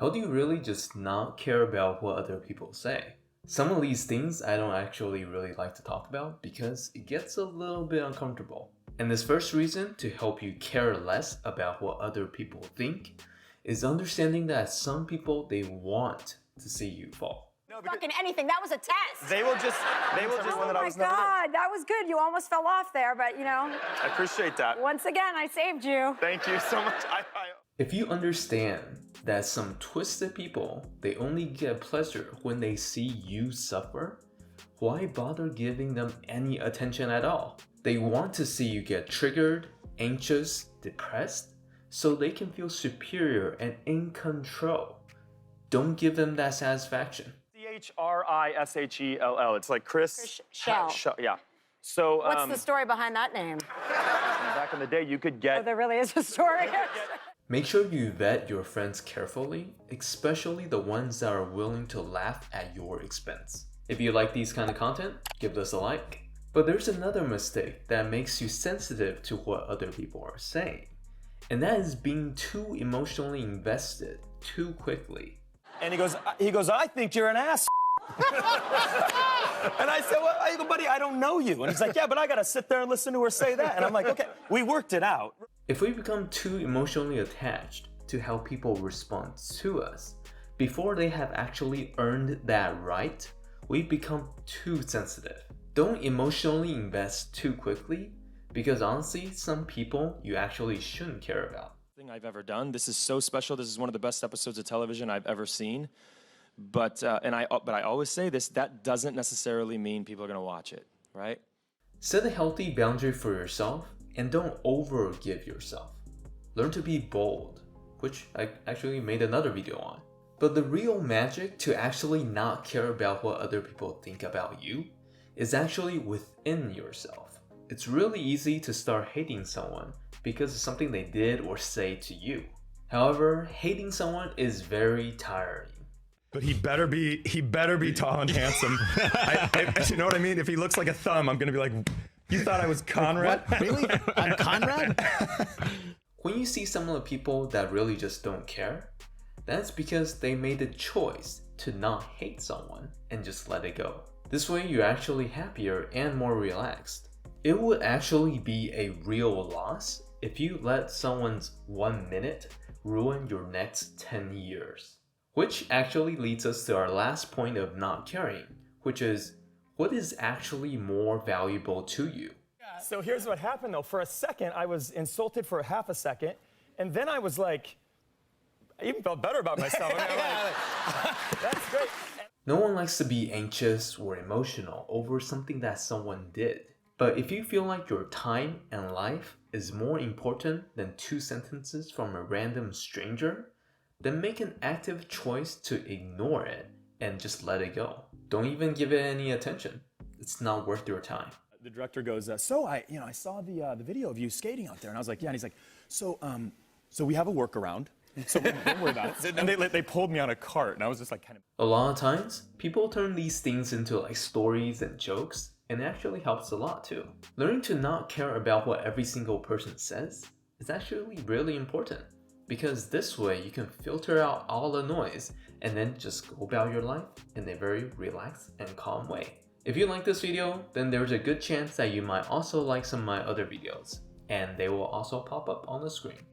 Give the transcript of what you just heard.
How do you really just not care about what other people say? Some of these things I don't actually really like to talk about because it gets a little bit uncomfortable. And this first reason to help you care less about what other people think is understanding that some people, they want to see you fall. No, fucking anything. That was a test. They will just. Oh my God, that was good. You almost fell off there, but you know. I appreciate that. Once again, I saved you. Thank you so much. If you understand that some twisted people, they only get pleasure when they see you suffer, why bother giving them any attention at all? They want to see you get triggered, anxious, depressed, so they can feel superior and in control. Don't give them that satisfaction. Chrisshell. It's like Chris Shell. Yeah. So What's the story behind that name? back in the day, you could get. Oh, there really is a story. Make sure you vet your friends carefully, especially the ones that are willing to laugh at your expense. If you like these kind of content, give us a like. But there's another mistake that makes you sensitive to what other people are saying, and that is being too emotionally invested too quickly. And he goes, I think you're an ass. And I said, well, I go, buddy, I don't know you. And he's like, yeah, but I gotta sit there and listen to her say that. And I'm like, okay, we worked it out. If we become too emotionally attached to how people respond to us, before they have actually earned that right, we become too sensitive. Don't emotionally invest too quickly, because honestly, some people you actually shouldn't care about. Thing I've ever done. This is so special. This is one of the best episodes of television I've ever seen. But I always say this, that doesn't necessarily mean people are going to watch it, right? Set a healthy boundary for yourself and don't overgive yourself. Learn to be bold, which I actually made another video on. But the real magic to actually not care about what other people think about you is actually within yourself. It's really easy to start hating someone because of something they did or say to you. However, hating someone is very tiring. But he better be tall and handsome. You know what I mean? If he looks like a thumb, I'm gonna be like, you thought I was Conrad? What? Really? I'm Conrad? When you see some of the people that really just don't care, that's because they made the choice to not hate someone and just let it go. This way you're actually happier and more relaxed. It would actually be a real loss if you let someone's 1 minute ruin your next 10 years. Which actually leads us to our last point of not caring, which is, what is actually more valuable to you? So here's what happened though. For a second, I was insulted for half a second, and then I was like, I even felt better about myself. I mean, like, that's great. No one likes to be anxious or emotional over something that someone did. But if you feel like your time and life is more important than 2 sentences from a random stranger, then make an active choice to ignore it and just let it go. Don't even give it any attention. It's not worth your time. The director goes, so I saw the video of you skating out there, and I was like, yeah. And he's like, so we have a workaround. So don't worry about it. And they pulled me on a cart, and I was just like, kind of. A lot of times, people turn these things into like stories and jokes, and it actually helps a lot too. Learning to not care about what every single person says is actually really important, because this way you can filter out all the noise and then just go about your life in a very relaxed and calm way. If you like this video, then there's a good chance that you might also like some of my other videos, and they will also pop up on the screen.